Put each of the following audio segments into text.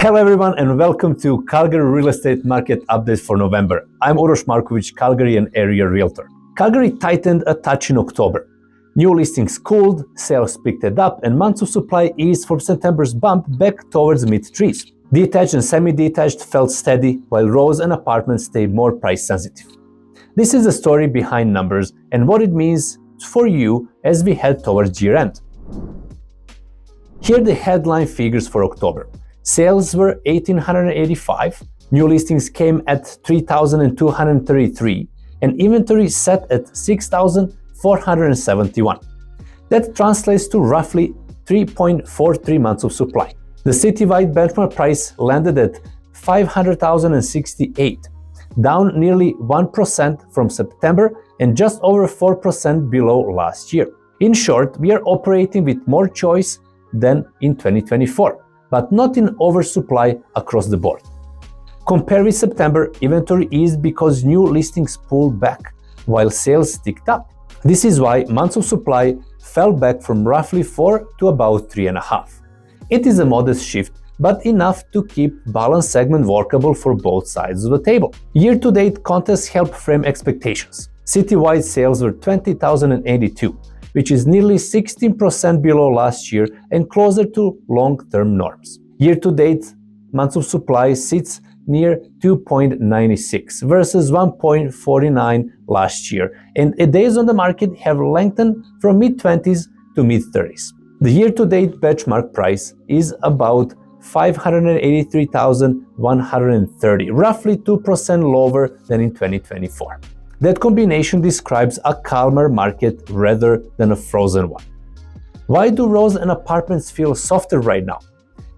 Hello everyone and welcome to Calgary Real Estate Market Update for November. I'm Uros Markovic, Calgary and area realtor. Calgary tightened a touch in October. New listings cooled, sales picked it up, and months of supply eased from September's bump back towards mid-threes. Detached and semi-detached felt steady, while rows and apartments stayed more price sensitive. This is the story behind numbers and what it means for you as we head towards year-end. Here are the headline figures for October. Sales were 1,885, new listings came at 3,233, and inventory set at 6,471. That translates to roughly 3.43 months of supply. The citywide benchmark price landed at 500,068, down nearly 1% from September and just over 4% below last year. In short, we are operating with more choice than in 2024. But not in oversupply across the board. Compared with September, inventory eased because new listings pulled back, while sales ticked up. This is why months of supply fell back from roughly 4 to about 3.5. It is a modest shift, but enough to keep balanced segment workable for both sides of the table. Year-to-date contests help frame expectations. Citywide sales were 20,082. Which is nearly 16% below last year and closer to long-term norms. Year-to-date, months of supply sits near 2.96 versus 1.49 last year, and days on the market have lengthened from mid-20s to mid-30s. The year-to-date benchmark price is about 583,130, roughly 2% lower than in 2024. That combination describes a calmer market rather than a frozen one. Why do rows and apartments feel softer right now?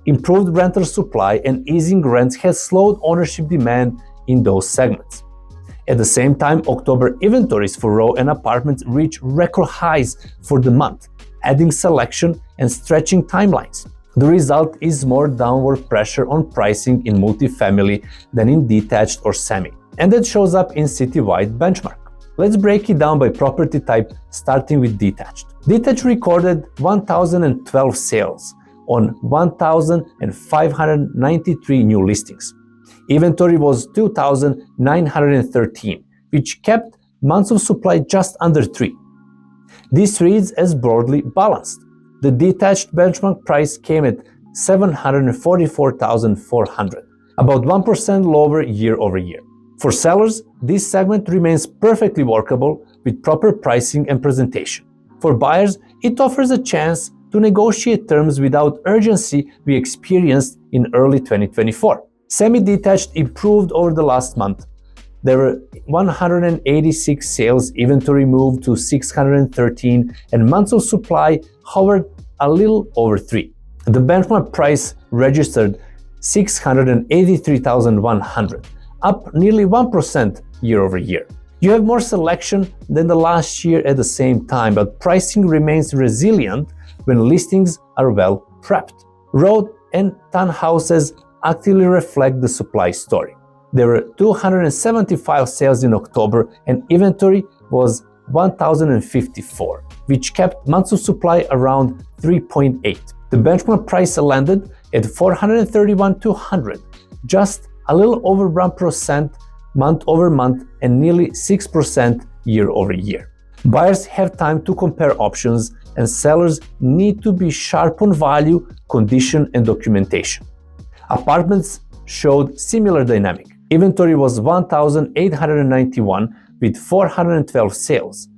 Improved rental supply and easing rents has slowed ownership demand in those segments. At the same time, October inventories for row and apartments reach record highs for the month, adding selection and stretching timelines. The result is more downward pressure on pricing in multifamily than in detached or semi. And that shows up in citywide benchmark. Let's break it down by property type, starting with detached. Detached recorded 1,012 sales on 1,593 new listings. Inventory was 2,913, which kept months of supply just under 3. This reads as broadly balanced. The detached benchmark price came at 744,400, about 1% lower year over year. For sellers, this segment remains perfectly workable with proper pricing and presentation. For buyers, it offers a chance to negotiate terms without urgency we experienced in early 2024. Semi-detached improved over the last month. There were 186 sales, inventory moved to 613, and months of supply hovered a little over 3. The benchmark price registered 683,100. Up nearly 1% year over year. You have more selection than the last year at the same time, but pricing remains resilient when listings are well prepped. Road and townhouses actively reflect the supply story. There were 275 sales in October and inventory was 1,054, which kept months of supply around 3.8. The benchmark price landed at 431,200, just a little over 1% month over month and nearly 6% year over year. Buyers have time to compare options and sellers need to be sharp on value, condition and documentation. Apartments showed similar dynamic. Inventory was 1,891 with 412 sales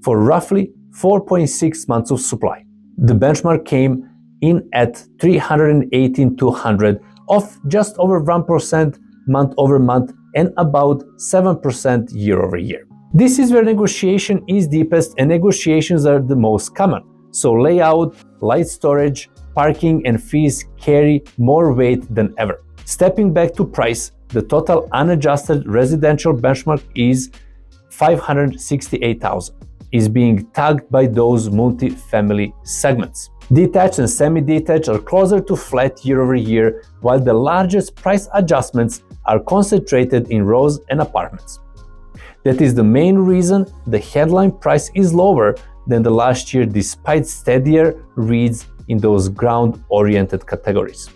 for roughly 4.6 months of supply. The benchmark came in at 318,200, off just over 1% month over month and about 7% year over year. This is where negotiation is deepest and negotiations are the most common. So layout, light storage, parking and fees carry more weight than ever. Stepping back to price, the total unadjusted residential benchmark is 568,000, is being tagged by those multi-family segments. Detached and semi-detached are closer to flat year over year, while the largest price adjustments are concentrated in rows and apartments. That is the main reason the headline price is lower than the last year despite steadier reads in those ground-oriented categories.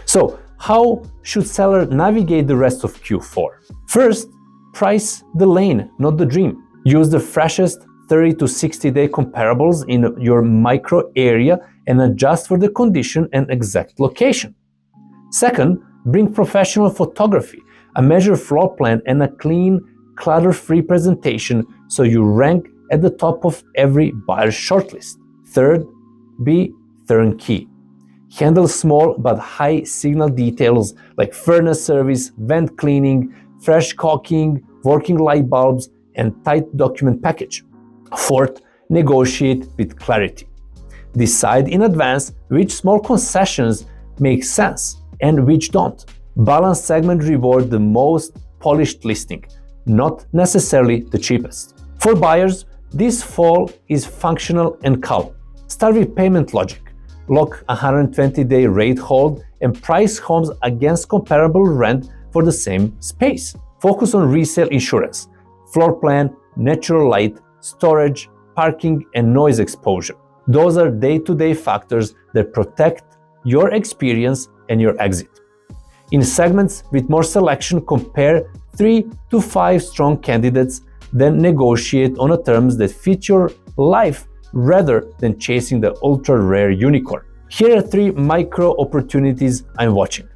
So, How should seller navigate the rest of Q4? First, price the lane, not the dream. Use the freshest 30 to 60-day comparables in your micro area and adjust for the condition and exact location. Second, bring professional photography, a measured floor plan, and a clean, clutter-free presentation so you rank at the top of every buyer's shortlist. Third, be turnkey. Handle small but high signal details like furnace service, vent cleaning, fresh caulking, working light bulbs, and tight document package. Fourth, negotiate with clarity. Decide in advance which small concessions make sense and which don't. Balanced segment reward the most polished listing, not necessarily the cheapest. For buyers, this fall is functional and calm. Start with payment logic. Lock a 120-day rate hold and price homes against comparable rent for the same space. Focus on resale insurance, floor plan, natural light, storage, parking, and noise exposure. Those are day-to-day factors that protect your experience and your exit. In segments with more selection, compare 3 to 5 strong candidates, then negotiate on the terms that fit your life rather than chasing the ultra-rare unicorn. Here are 3 micro opportunities I'm watching.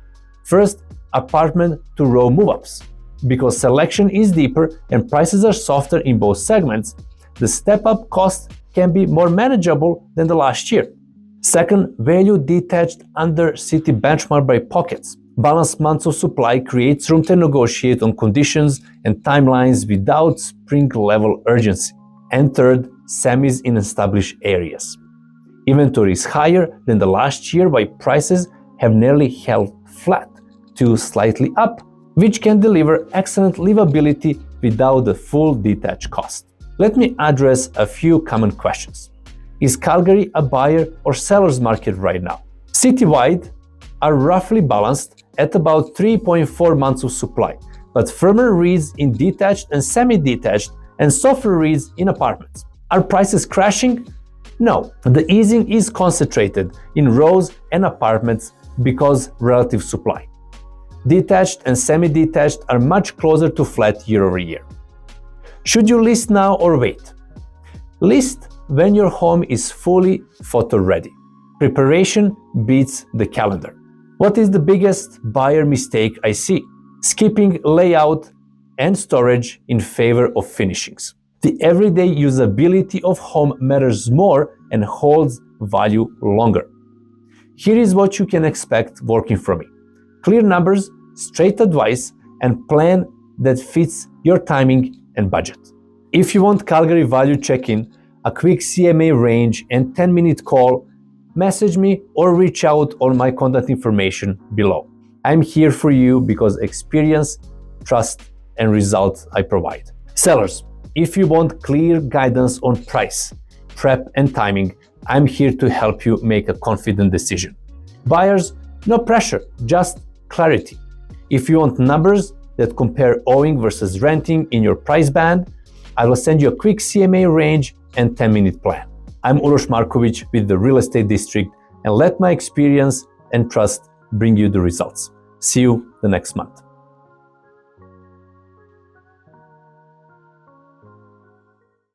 First, apartment to row move-ups. Because selection is deeper and prices are softer in both segments, the step-up cost can be more manageable than the last year. Second, value detached under city benchmark by pockets. Balanced months of supply creates room to negotiate on conditions and timelines without spring-level urgency. And third, semis in established areas. Inventory is higher than the last year while prices have nearly held flat to slightly up, which can deliver excellent livability without the full detached cost. Let me address a few common questions. Is Calgary a buyer or seller's market right now? Citywide are roughly balanced at about 3.4 months of supply, but firmer reads in detached and semi-detached and softer reads in apartments. Are prices crashing? No, the easing is concentrated in rows and apartments because relative supply. Detached and semi-detached are much closer to flat year over year. Should you list now or wait? List when your home is fully photo ready. Preparation beats the calendar. What is the biggest buyer mistake I see? Skipping layout and storage in favor of finishings. The everyday usability of home matters more and holds value longer. Here is what you can expect working from me. Clear numbers, straight advice, and plan that fits your timing and budget. If you want Calgary value check-in, a quick CMA range and 10-minute call, message me or reach out on my contact information below. I'm here for you because experience, trust, and results I provide. Sellers, if you want clear guidance on price, prep, and timing, I'm here to help you make a confident decision. Buyers, no pressure, just clarity. If you want numbers that compare owning versus renting in your price band, I will send you a quick CMA range and 10-minute plan. I'm Uros Markovic with the Real Estate District, and let my experience and trust bring you the results. See you the next month.